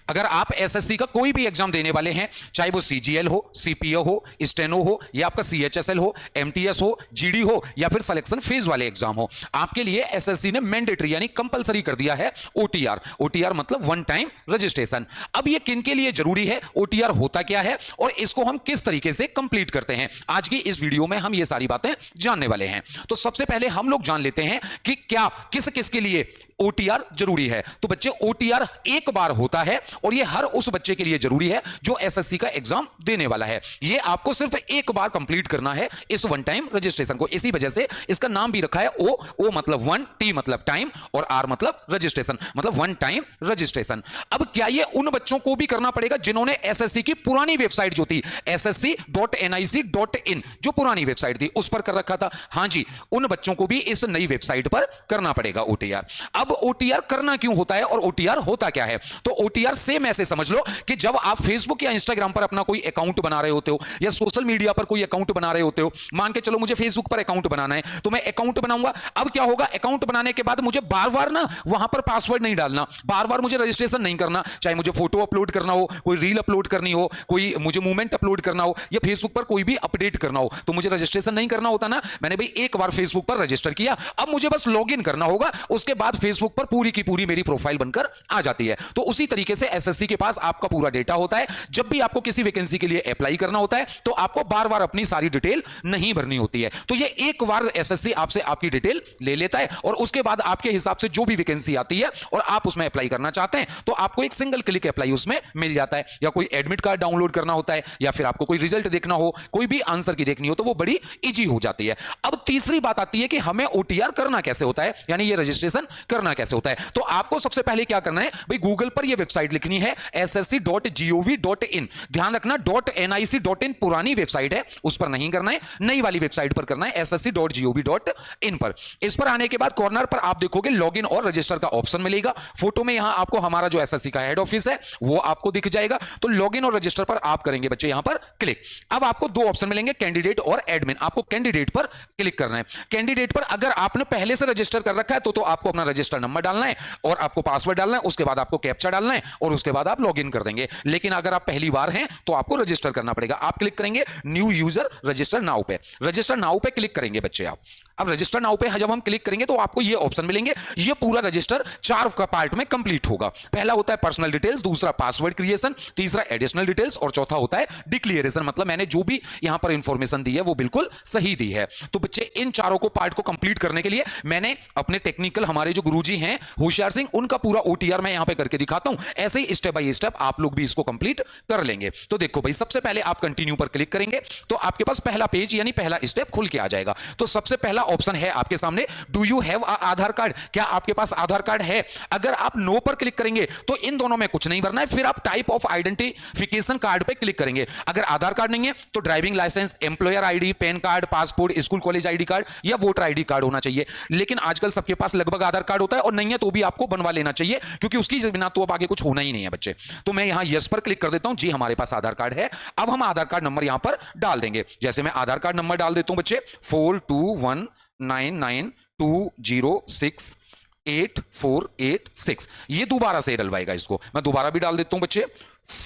अगर आप एसएससी का कोई भी एग्जाम देने वाले हैं, चाहे वो सीजीएल हो, सीपीओ हो, स्टेनो हो, या आपका सीएचएसएल हो, एमटीएस हो, जीडी हो, या फिर सिलेक्शन फेज वाले एग्जाम हो, आपके लिए एसएससी ने मैंडेटरी यानी कंपलसरी कर दिया है ओटीआर। ओटीआर मतलब वन टाइम रजिस्ट्रेशन। अब ये किन के लिए जरूरी है, ओटीआर होता क्या है और इसको हम किस तरीके से कंप्लीट करते हैं, आज की इस वीडियो में हम ये सारी बातें जानने वाले हैं। तो सबसे पहले हम लोग जान लेते हैं कि क्या किस किस के लिए ओटीआर जरूरी है। तो बच्चे ओटीआर एक बार होता है और ये हर उस बच्चे के लिए जरूरी है जो एसएससी का एग्जाम देने वाला है। ये आपको सिर्फ एक बार कंप्लीट करना है इस वन टाइम रजिस्ट्रेशन को। इसी वजह से इसका नाम भी रखा है ओ मतलब वन, टी मतलब टाइम और आर मतलब रजिस्ट्रेशन, मतलब वन टाइम रजिस्ट्रेशन। अब क्या ये उन बच्चों को भी करना पड़ेगा जिन्होंने एसएससी की पुरानी वेबसाइट जो थी ssc.nic.in, जो पुरानी वेबसाइट थी उस पर कर रखा था? हां जी, उन बच्चों को भी इस नई वेबसाइट पर करना पड़ेगा ओटीआर। अब ओटीआर करना क्यों होता है और ओटीआर होता क्या है? तो ओटीआर सेम ऐसे समझ लो कि जब आप फेसबुक या इंस्टाग्राम पर अपना कोई अकाउंट बना रहे होते हो या सोशल मीडिया पर कोई अकाउंट बना रहे होते हो, मान के चलो मुझे फेसबुक पर अकाउंट बनाना है तो मैं अकाउंट बनाऊंगा। अब क्या होगा, अकाउंट बनाने के बाद मुझे बार बार ना वहां पर पासवर्ड नहीं डालना, बार बार मुझे रजिस्ट्रेशन नहीं करना, चाहे मुझे फोटो अपलोड करना हो, कोई रील अपलोड करनी हो, कोई मुझे मूवमेंट अपलोड करना हो या फेसबुक पर कोई भी अपडेट करना हो, तो मुझे रजिस्ट्रेशन नहीं करना होता ना। मैंने भाई एक बार फेसबुक पर रजिस्टर किया, अब मुझे बस लॉगिन करना होगा, उसके बाद फेसबुक पर पूरी की पूरी मेरी प्रोफाइल बनकर आ जाती है। तो उसी तरीके से एसएससी के पास आपका पूरा डेटा होता है। जब भी आपको किसी वैकेंसी के लिए अप्लाई करना होता है तो आपको बार बार अपनी सारी डिटेल नहीं भरनी होती है। तो ये एक बार एसएससी आपसे आपकी डिटेल ले लेता है और उसके बाद आपके हिसाब से जो भी वैकेंसी आती है और आप उसमें अप्लाई करना चाहते हैं तो आपको एक सिंगल क्लिक अप्लाई उसमें मिल जाता है। या कोई एडमिट कार्ड डाउनलोड करना होता है या फिर आपको कोई रिजल्ट देखना हो, कोई भी आंसर की देखनी हो तो वो बड़ी इजी हो जाती है। अब तीसरी बात आती है कि हमें ओटीआर करना कैसे होता है, यानी ये रजिस्ट्रेशन करना कैसे होता है। तो आपको सबसे पहले क्या करना है भाई, गूगल पर ये वेबसाइट लिखनी है ssc.gov.in। ध्यान रखना .nic.in पुरानी वेबसाइट है, उस पर नहीं करना है, नई वाली वेबसाइट पर करना है ssc.gov.in पर। इस पर आने के बाद कॉर्नर पर आप देखोगे लॉगिन और रजिस्टर का ऑप्शन मिलेगा। फोटो में यहां आपको हमारा जो एसएससी का हेड ऑफिस है वो आपको दिख जाएगा। तो लॉगिन और रजिस्टर पर आप करेंगे बच्चे यहां पर क्लिक। अब आपको दो ऑप्शन मिलेंगे, कैंडिडेट और एडमिन। आपको कैंडिडेट पर क्लिक करना है। कैंडिडेट पर अगर आपने पहले से रजिस्टर कर रखा है तो आपको अपना रजिस्टर नंबर डालना है और आपको पासवर्ड डालना है, उसके बाद आपको कैप्चा डालना है और उसके बाद आप लॉगिन कर देंगे। लेकिन अगर आप पहली बार हैं तो आपको रजिस्टर करना पड़ेगा। आप क्लिक करेंगे न्यू यूजर रजिस्टर नाउ पे, रजिस्टर नाउ पे क्लिक करेंगे बच्चे आप। अब रजिस्टर नाउ पे जब हम क्लिक करेंगे तो आपको ये ऑप्शन मिलेंगे। ये पूरा रजिस्टर चार का पार्ट में कंप्लीट होगा। पहला होता है पर्सनल डिटेल्स, दूसरा पासवर्ड क्रिएशन, तीसरा एडिशनल डिटेल्स और चौथा होता है डिक्लेरेशन, मतलब मैंने जो भी यहां पर इंफॉर्मेशन दी है वो बिल्कुल सही दी है। तो बच्चे इन चारों को पार्ट को कंप्लीट करने के लिए मैंने अपने टेक्निकल हमारे जो गुरुजी हैं होशियार सिंह, उनका पूरा ओटीआर मैं यहां पे करके दिखाता हूं। ऐसे ही स्टेप बाय स्टेप आप लोग भी इसको कंप्लीट कर लेंगे। तो देखो भाई, सबसे पहले आप कंटिन्यू पर क्लिक करेंगे तो आपके पास पहला पेज यानी पहला स्टेप खुल के आ जाएगा। तो सबसे पहला ऑप्शन है आपके सामने, do you have Aadhaar card? क्या आपके पास आधार कार्ड है? अगर आप नो पर क्लिक करेंगे तो इन दोनों में कुछ नहीं भरना है, फिर आप टाइप ऑफ आइडेंटिफिकेशन कार्ड पे क्लिक करेंगे। अगर आधार कार्ड नहीं है तो driving licence, employer ID, PAN card, passport, school college ID card या वोटर आईडी कार्ड होना चाहिए। लेकिन आजकल सबके पास लगभग आधार कार्ड होता है और नहीं है तो भी आपको बनवा लेना चाहिए क्योंकि उसकी बिना तो अब आगे कुछ होना ही नहीं है बच्चे। तो मैं यहां यस पर क्लिक कर देता हूं, जी हमारे पास आधार कार्ड है। अब हम आधार कार्ड नंबर यहां पर डाल देंगे। जैसे मैं आधार कार्ड नंबर डाल देता हूं बच्चे 421992068486। ये दोबारा से डलवाएगा, इसको मैं दोबारा भी डाल देता हूं बच्चे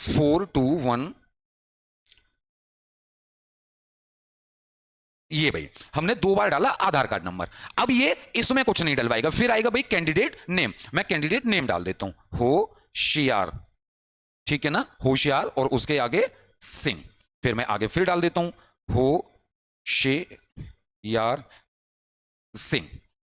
421। ये भाई हमने दो बार डाला आधार कार्ड नंबर। अब ये इसमें कुछ नहीं डलवाएगा, फिर आएगा भाई कैंडिडेट नेम। मैं कैंडिडेट नेम डाल देता हूं होशियार, ठीक है ना, होशियार, और उसके आगे सिंह। फिर मैं आगे फिर डाल देता हूं होशियार सिंह।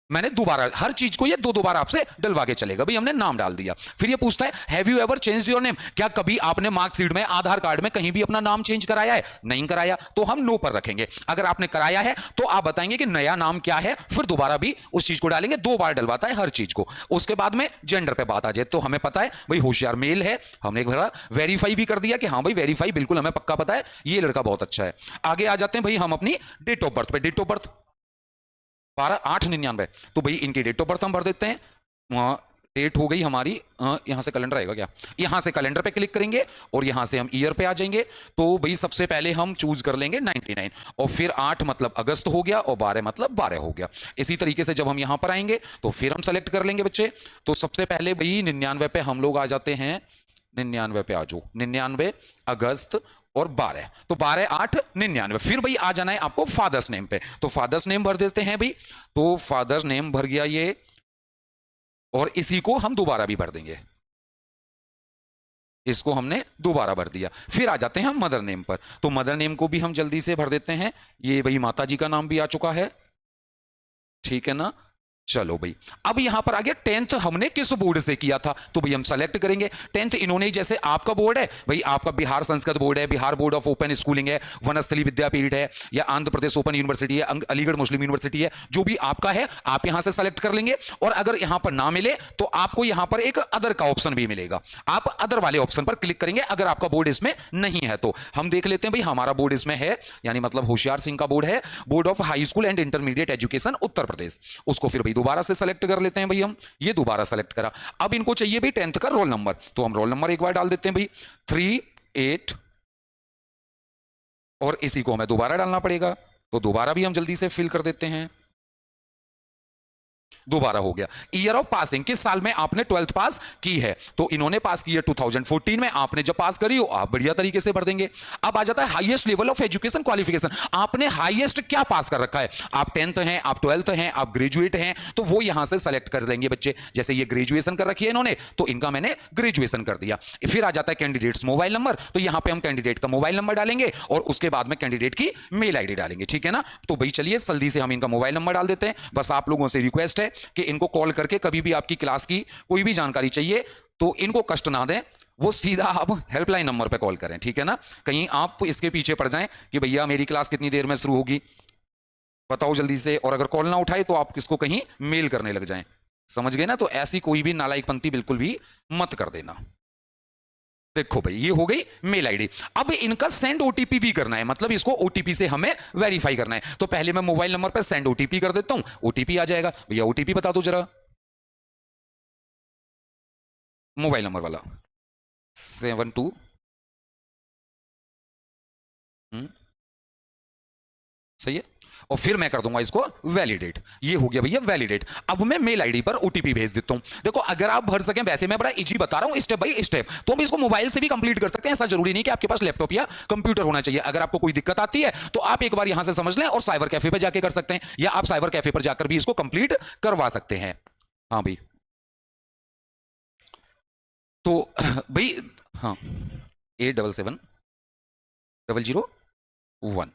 मैंने दोबारा हर चीज को ये दो बार आपसे डलवा के चलेगा। भाई हमने नाम डाल दिया। फिर ये पूछता है have you ever change your name? क्या कभी आपने मार्कशीट में, आधार कार्ड में कहीं भी अपना नाम चेंज कराया है? नहीं कराया, तो हम नो पर रखेंगे। अगर आपने कराया है तो आप बताएंगे कि नया नाम क्या है, फिर दोबारा भी उस चीज को डालेंगे। दो बार डलवाता है हर चीज को। उसके बाद में जेंडर पे बात आ जाए तो हमें पता है भाई होशियार मेल है, हमने एक बार वेरीफाई भी कर दिया कि हाँ भाई वेरीफाई, बिल्कुल हमें पक्का पता है ये लड़का बहुत अच्छा है। आगे आ जाते हैं भाई हम अपनी डेट ऑफ बर्थ पे। Date of birth 12/8/99। तो भाई इनकी डेट ऑफ बर्थ हम भर देते हैं। डेट हो गई हमारी, यहां से कैलेंडर आएगा क्या, यहां से कैलेंडर पे क्लिक करेंगे और यहां से हम ईयर पे आ जाएंगे। तो भाई सबसे पहले हम चूज कर लेंगे 99 और फिर 8 मतलब अगस्त हो गया और 12 मतलब 12 हो गया। इसी तरीके से जब हम यहां पर आएंगे तो फिर हम सेलेक्ट कर लेंगे बच्चे। तो सबसे पहले भाई 99 पे हम लोग आ जाते हैं 99 पे आ जाओ, 99 अगस्त और 12, तो 12 8 99। फिर भाई आ जाना है आपको फादर्स नेम पे, तो फादर्स नेम भर देते हैं भाई, तो फादर्स नेम भर गया ये, और इसी को हम दोबारा भी भर देंगे, इसको हमने दोबारा भर दिया। फिर आ जाते हैं हम मदर नेम पर, तो मदर नेम को भी हम जल्दी से भर देते हैं, ये भाई माता जी का नाम भी आ चुका है, ठीक है ना। चलो भाई, अब यहां पर आ गया 10th हमने किस बोर्ड से किया था, तो भाई हम सेलेक्ट करेंगे 10th इन्होंने, जैसे आपका बोर्ड है भाई, आपका बिहार संस्कृत बोर्ड है, Bihar board of open schooling है, वनस्थली विद्यापीठ है, या आंध्र प्रदेश ओपन यूनिवर्सिटी है, अलीगढ़ मुस्लिम यूनिवर्सिटी है, जो भी आपका है आप यहां से सेलेक्ट कर लेंगे। और अगर यहां पर ना मिले तो आपको यहां पर एक अदर का ऑप्शन भी मिलेगा, आप अदर वाले ऑप्शन पर क्लिक करेंगे अगर आपका बोर्ड इसमें नहीं है तो। हम देख लेते हैं भाई हमारा बोर्ड इसमें है, यानी मतलब होशियार सिंह का बोर्ड है, board of high school and intermediate education Uttar Pradesh, उसको फिर भाई दोबारा से सेलेक्ट कर लेते हैं भाई हम, ये दोबारा सेलेक्ट करा। अब इनको चाहिए भाई 10th का रोल नंबर, तो हम रोल नंबर एक बार डाल देते हैं भाई 38, और इसी को हमें दोबारा डालना पड़ेगा, तो दोबारा भी हम जल्दी से फिल कर देते हैं, दोबारा हो गया। ईयर ऑफ पासिंग, किस साल में आपने 12th पास की है, तो इन्होंने पास की है 2014 में, आपने जब पास करी हो आप बढ़िया तरीके से भर देंगे। अब आ जाता है highest level of education qualification, आपने हाईएस्ट क्या पास कर रखा है, आप 10th हैं, आप 12th हैं, आप ग्रेजुएट हैं, तो वो यहां से सेलेक्ट कर देंगे बच्चे। जैसे ये ग्रेजुएशन कर रखी है इन्होंने, तो इनका मैंने ग्रेजुएशन कर दिया। फिर आ जाता है कैंडिडेट्स मोबाइल नंबर, तो यहां पे हम कैंडिडेट का मोबाइल नंबर डालेंगे और उसके बाद में कैंडिडेट की मेल आईडी डालेंगे, ठीक है ना। तो भाई चलिए जल्दी से हम इनका मोबाइल नंबर डाल देते हैं। बस आप लोगों से रिक्वेस्ट है कि इनको कॉल करके कभी भी आपकी क्लास की कोई भी जानकारी चाहिए तो इनको कष्ट ना दें, वो सीधा आप हेल्पलाइन नंबर पे कॉल करें, ठीक है ना। कहीं आप इसके पीछे पड़ जाएं कि भैया मेरी क्लास कितनी देर में शुरू होगी, बताओ जल्दी से, और अगर कॉल ना उठाए तो आप किसको कहीं मेल करने लग जाएं, समझ गए ना। तो ऐसी कोई भी नालायकपंती बिल्कुल भी मत कर देना। देखो भाई ये हो गई मेल आईडी। अब इनका सेंड ओटीपी भी करना है, मतलब इसको ओटीपी से हमें वेरीफाई करना है। तो पहले मैं मोबाइल नंबर पर सेंड ओटीपी कर देता हूं, ओटीपी आ जाएगा। भैया ओटीपी बता दो जरा, मोबाइल नंबर वाला 72, सही है। और फिर मैं कर दूंगा इसको वैलिडेट, ये हो गया भैया वैलिडेट। अब मैं मेल आईडी पर ओटीपी भेज देता हूं। देखो अगर आप भर सकें, वैसे मैं बड़ा इजी बता रहा हूं स्टेप बाय स्टेप, तो हम इसको मोबाइल से भी कंप्लीट कर सकते हैं, ऐसा जरूरी नहीं कि आपके पास लैपटॉप या कंप्यूटर होना चाहिए। अगर आपको कोई दिक्कत आती है तो आप एक बार यहां से समझ लें और साइबर कैफे पर जाके कर सकते हैं, या आप साइबर कैफे पर जाकर भी इसको कंप्लीट करवा सकते हैं। हाँ भाई, तो भाई हाँ 877001,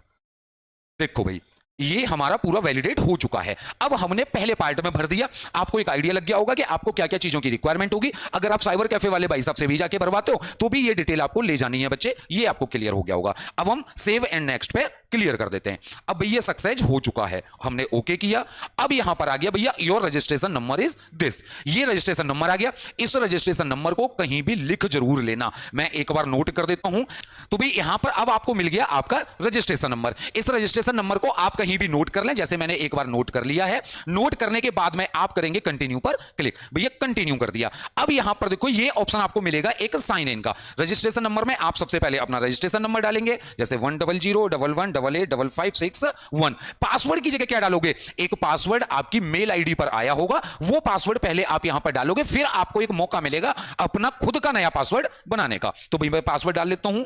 देखो भाई ये हमारा पूरा वैलिडेट हो चुका है। अब हमने पहले पार्ट में भर दिया, आपको एक आइडिया लग गया होगा कि आपको क्या क्या चीजों की रिक्वायरमेंट होगी। अगर आप साइबर कैफे वाले भाई साहब से भी जाके भरवाते हो तो भी ये डिटेल आपको ले जानी है बच्चे, ये आपको क्लियर हो गया होगा। अब हम सेव एंड नेक्स्ट पे क्लियर कर देते हैं। अब भैया सक्सेस हो चुका है, हमने ओके किया। अब यहां पर आ गया भैया your registration number is this, ये रजिस्ट्रेशन नंबर आ गया। इस रजिस्ट्रेशन नंबर को कहीं भी लिख जरूर लेना, मैं एक बार नोट कर देता हूं। तो भाई यहां पर अब आपको मिल गया आपका रजिस्ट्रेशन नंबर। इस रजिस्ट्रेशन नंबर को आप कहीं भी नोट कर लें, जैसे मैंने एक बार नोट कर लिया है। नोट करने के बाद में आप करेंगे कंटिन्यू पर क्लिक, भैया कंटिन्यू कर दिया। अब यहां पर देखो ये ऑप्शन आपको मिलेगा एक साइन इन का। रजिस्ट्रेशन नंबर में आप सबसे पहले अपना रजिस्ट्रेशन नंबर डालेंगे, जैसे 10011885561। पासवर्ड की जगह क्या डालोगे, एक पासवर्ड आपकी मेल आईडी पर आया होगा, वो पासवर्ड पहले आप यहां पर डालोगे, फिर आपको एक मौका मिलेगा अपना खुद का नया पासवर्ड बनाने का। तो भाई मैं पासवर्ड डाल लेता हूं,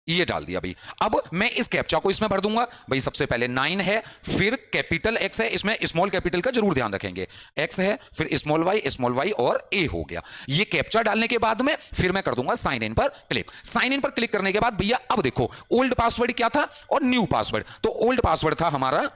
ये डाल दिया भाई। अब मैं इस कैप्चा को इसमें भर दूंगा भाई। सबसे पहले 9 है, फिर कैपिटल एक्स है, इसमें स्मॉल कैपिटल का जरूर ध्यान रखेंगे, एक्स है, फिर स्मॉल वाई और ए हो गया। ये कैप्चा डालने के बाद में फिर मैं कर दूंगा साइन इन पर क्लिक। साइन इन पर क्लिक करने के बाद भैया अब देखो ओल्ड पासवर्ड क्या था और न्यू पासवर्ड। तो ओल्ड पासवर्ड था हमारा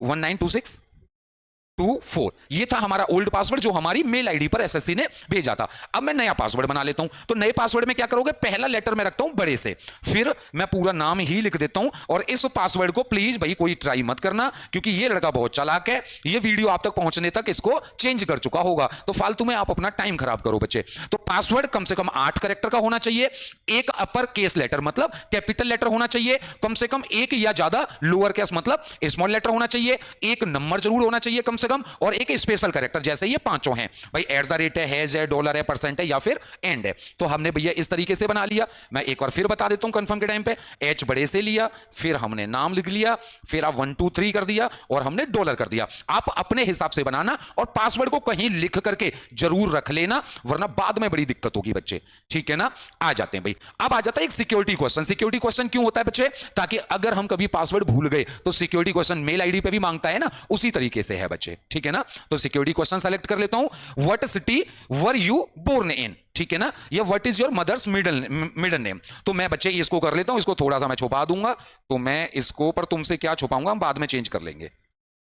192624, ये था हमारा ओल्ड पासवर्ड जो हमारी मेल आईडी पर एसएससी ने भेजा था। अब मैं नया पासवर्ड बना लेता हूं। तो नए पासवर्ड में क्या करोगे, पहला लेटर में रखता हूं बड़े से, फिर मैं पूरा नाम ही लिख देता हूं। और इस पासवर्ड को प्लीज भाई कोई ट्राई मत करना, क्योंकि ये लड़का बहुत चालाक है, ये वीडियो आप तक पहुंचने तक इसको चेंज कर चुका होगा, तो फालतू में आप अपना टाइम खराब करो बच्चे। तो पासवर्ड कम से कम 8 कैरेक्टर का होना चाहिए, एक अपर केस लेटर मतलब कैपिटल लेटर होना चाहिए, कम से कम एक या ज्यादा लोअर केस मतलब स्मॉल लेटर होना चाहिए, एक नंबर जरूर होना चाहिए कम से से कम, और एक स्पेशल कैरेक्टर, जैसे ये पांचों हैं भाई, @ है, हैज है, डॉलर है, परसेंट है या फिर एंड है। तो हमने भैया इस तरीके से बना लिया। मैं एक बार फिर बता देता हूं कंफर्म के टाइम पे, एच बड़े से लिया, फिर हमने नाम लिख लिया, फिर आप 1 2 3 कर दिया और हमने डॉलर कर दिया। आप अपने हिसाब से बनाना और पासवर्ड को कहीं लिख करके जरूर रख लेना, वरना बाद में बड़ी दिक्कत होगी बच्चे, ठीक है ना। आ जाते हैं भाई, अब आ जाता है एक सिक्योरिटी क्वेश्चन। सिक्योरिटी क्वेश्चन क्यों होता है बच्चे? ताकि अगर हम कभी पासवर्ड भूल गए तो सिक्योरिटी क्वेश्चन मेल आईडी पे भी मांगता है ना, उसी तरीके से है बच्चे, ठीक है ना। तो सिक्योरिटी क्वेश्चन सेलेक्ट कर लेता हूं, what city were you born in, ठीक है ना, या what is your mother's middle name. तो मैं बच्चे इसको कर लेता हूं, इसको थोड़ा सा मैं छुपा दूंगा, तो मैं इसको, पर तुमसे क्या छुपाऊंगा, हम बाद में चेंज कर लेंगे,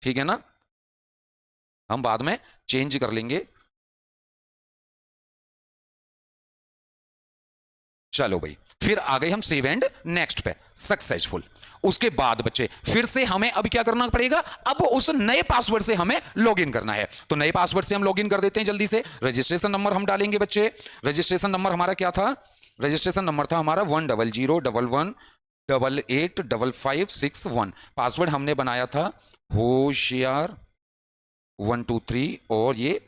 ठीक है ना, हम बाद में चेंज कर लेंगे। चलो भाई, फिर आ गए हम सेव एंड नेक्स्ट पे, सक्सेसफुल। उसके बाद बच्चे फिर से हमें अब क्या करना पड़ेगा, अब उस नए पासवर्ड से हमें लॉगिन करना है। तो नए पासवर्ड से हम लॉगिन कर देते हैं जल्दी से। रजिस्ट्रेशन नंबर हम डालेंगे बच्चे। रजिस्ट्रेशन नंबर हमारा क्या था? रजिस्ट्रेशन नंबर था हमारा 10011885561। पासवर्ड हमने बनाया था होशियार 1 2 3, और ये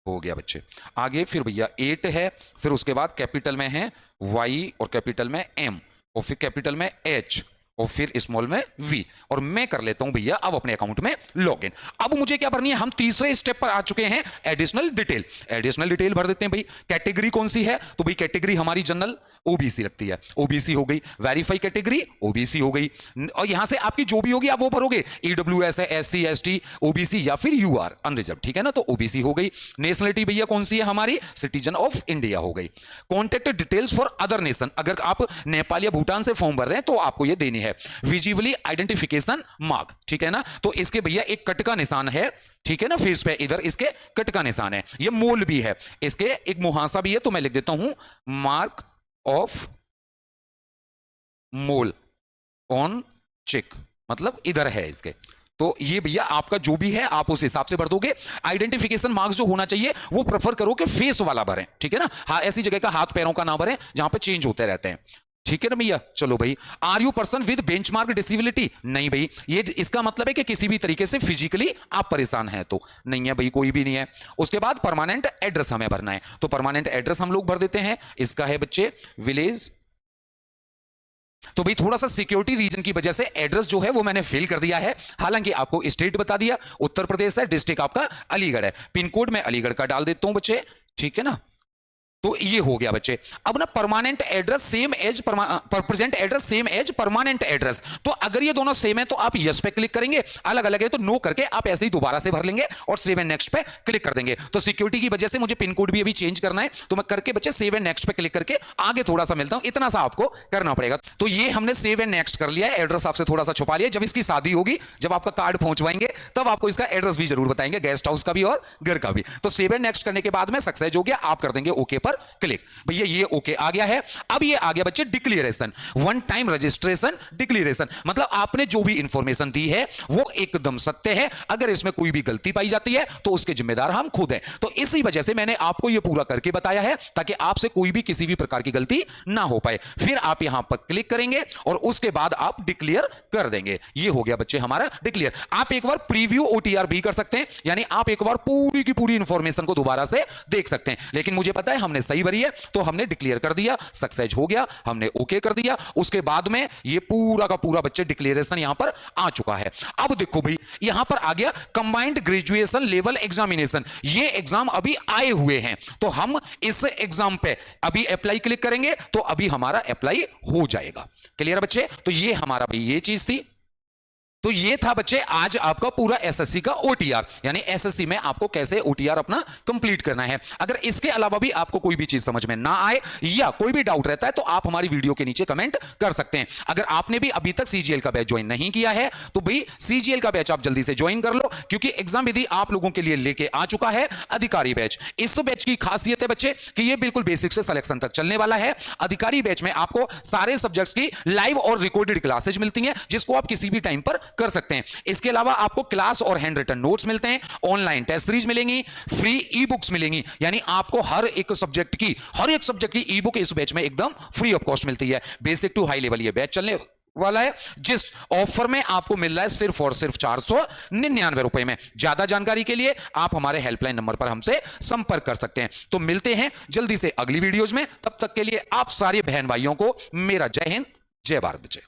हो गया बच्चे। आगे फिर भैया 8 है, फिर उसके बाद कैपिटल में है Y और कैपिटल में M और फिर कैपिटल में H और फिर स्मॉल में V, और मैं कर लेता हूं भैया अब अपने अकाउंट में लॉगिन। अब मुझे क्या भरनी है, हम तीसरे स्टेप पर आ चुके हैं, एडिशनल डिटेल। एडिशनल डिटेल भर देते हैं भाई। कैटेगरी कौन सी है? तो भाई कैटेगरी हमारी जनरल ओबीसी लगती है, ओबीसी हो गई। वेरीफाई कैटेगरी ओबीसी हो गई, और यहां से आपकी जो भी होगी आप वो भरोगे, ईडब्ल्यूएस है, एससी एसटी, ओबीसी या फिर यूआर अनरिजर्व, ठीक है ना, तो ओबीसी हो गई। नेशनलिटी भैया कौन सी है हमारी? सिटीजन ऑफ इंडिया हो गई। Contact details for other nation, अगर आप नेपाल या भूटान से फॉर्म भर रहे हैं तो आपको ये देनी है। विजिबली आइडेंटिफिकेशन मार्क, ठीक है ना, तो इसके भैया एक कट का निशान है, ठीक है ना, फेस पे इधर इसके कट का निशान है। ये मोल भी है, इसके एक मुहासा भी है, तो मैं लिख देता हूं mark of mole on cheek, मतलब इधर है इसके। तो ये भैया आपका जो भी है आप उस हिसाब से भर दोगे। आइडेंटिफिकेशन मार्क्स जो होना चाहिए वो प्रेफर करो कि फेस वाला भरें, ठीक है ना, हाँ ऐसी जगह का हाथ पैरों का ना भरें जहां पे चेंज होते रहते हैं, ठीक है ना भैया। चलो भाई, are you person with benchmark disability? नहीं भाई, ये इसका मतलब है कि किसी भी तरीके से फिजिकली आप परेशान हैं, तो नहीं है भाई, कोई भी नहीं है। उसके बाद परमानेंट एड्रेस हमें भरना है, तो परमानेंट एड्रेस हम लोग भर देते हैं। इसका है बच्चे विलेज। तो भाई थोड़ा सा सिक्योरिटी रीजन की वजह से एड्रेस जो है वो मैंने फिल कर दिया है, हालांकि आपको स्टेट बता दिया उत्तर प्रदेश है, डिस्ट्रिक्ट आपका अलीगढ़ है, पिन कोड में अलीगढ़ का डाल देता हूं बच्चे, ठीक है ना। तो ये हो गया बच्चे। अब ना permanent address same as present address same as permanent address, तो अगर ये दोनों सेम है तो आप यस पे क्लिक करेंगे, अलग अलग है तो नो करके आप ऐसे ही दोबारा से भर लेंगे और सेव एंड नेक्स्ट पे क्लिक कर देंगे। तो सिक्योरिटी की वजह से मुझे पिन कोड भी अभी चेंज करना है, तो मैं करके बच्चे सेव एंड नेक्स्ट पे क्लिक करके आगे थोड़ा सा मिलता हूं, इतना सा आपको करना पड़ेगा। तो ये हमने सेव एंड नेक्स्ट कर लिया है, एड्रेस आपसे थोड़ा सा छुपा लिया। जब इसकी शादी होगी, जब आपका कार्ड पहुंचवाएंगे, तब आपको इसका एड्रेस भी जरूर बताएंगे, गेस्ट हाउस का भी और घर का भी। तो सेव एंड नेक्स्ट करने के बाद में सक्सेस हो गया, आप कर देंगे ओके पर क्लिक। भैया ये ओके आ गया है। अब ये आ गया बच्चे declaration, one time registration declaration, मतलब आपने जो भी इंफॉर्मेशन दी है वो एकदम सत्य है, अगर इसमें कोई भी गलती पाई जाती है तो उसके जिम्मेदार हम खुद हैं। तो इसी वजह से मैंने आपको ये पूरा करके बताया है, ताकि आपसे कोई भी किसी भी प्रकार की गलती ना हो पाए। फिर आप यहां पर क्लिक करेंगे और उसके बाद आप डिक्लेयर कर देंगे। ये हो गया बच्चे हमारा डिक्लेयर। आप एक बार प्रीव्यू ओटीआर भी कर सकते हैं, यानी आप एक बार पूरी की पूरी इंफॉर्मेशन को दोबारा से देख सकते हैं। लेकिन मुझे पता है हमने सही भरी है, तो हमने डिक्लेयर कर दिया, सक्सेस हो गया, हमने ओके कर दिया। उसके बाद में ये पूरा का पूरा बच्चे डिक्लेरेशन यहां पर आ चुका है। अब देखो भाई, यहां पर आ गया कंबाइंड ग्रेजुएशन लेवल एग्जामिनेशन, ये एग्जाम अभी आए हुए हैं, तो हम इस एग्जाम पे अभी अप्लाई क्लिक करेंगे तो अभी हमारा अप्लाई हो जाएगा। क्लियर बच्चे? तो ये हमारा भाई ये चीज थी। तो ये था बच्चे आज आपका पूरा एसएससी का ओटीआर, यानी एसएससी में आपको कैसे ओटीआर अपना कंप्लीट करना है। अगर इसके अलावा भी आपको कोई भी चीज समझ में ना आए या कोई भी डाउट रहता है तो आप हमारी वीडियो के नीचे कमेंट कर सकते हैं। अगर आपने भी अभी तक सीजीएल का बैच ज्वाइन नहीं किया है तो भाई सीजीएल का बैच आप जल्दी से ज्वाइन कर लो, क्योंकि एग्जाम विधि आप लोगों के लिए लेके आ चुका है अधिकारी बैच। इस बैच की खासियत है बच्चे कि ये बिल्कुल बेसिक से सिलेक्शन तक चलने वाला है। अधिकारी बैच में आपको सारे सब्जेक्ट्स की लाइव और रिकॉर्डेड क्लासेज मिलती हैं, जिसको आप किसी भी टाइम पर कर सकते हैं। इसके अलावा आपको क्लास और हैंड रिटन नोट्स मिलते हैं, ऑनलाइन टेस्ट सीरीज मिलेंगी, फ्री ई बुक्स मिलेंगी, यानी आपको हर एक सब्जेक्ट की ई बुक इस बैच में एकदम फ्री ऑफ कॉस्ट मिलती है। बेसिक टू हाई लेवल ये बैच चलने वाला है, जिस ऑफर में आपको मिल रहा है सिर्फ और सिर्फ 499 रुपए में। ज्यादा जानकारी के लिए आप हमारे हेल्पलाइन नंबर पर हमसे संपर्क कर सकते हैं। तो मिलते हैं जल्दी से अगली वीडियोज में, तब तक के लिए आप सारे बहन भाइयों को मेरा जय हिंद, जय भारत, जय।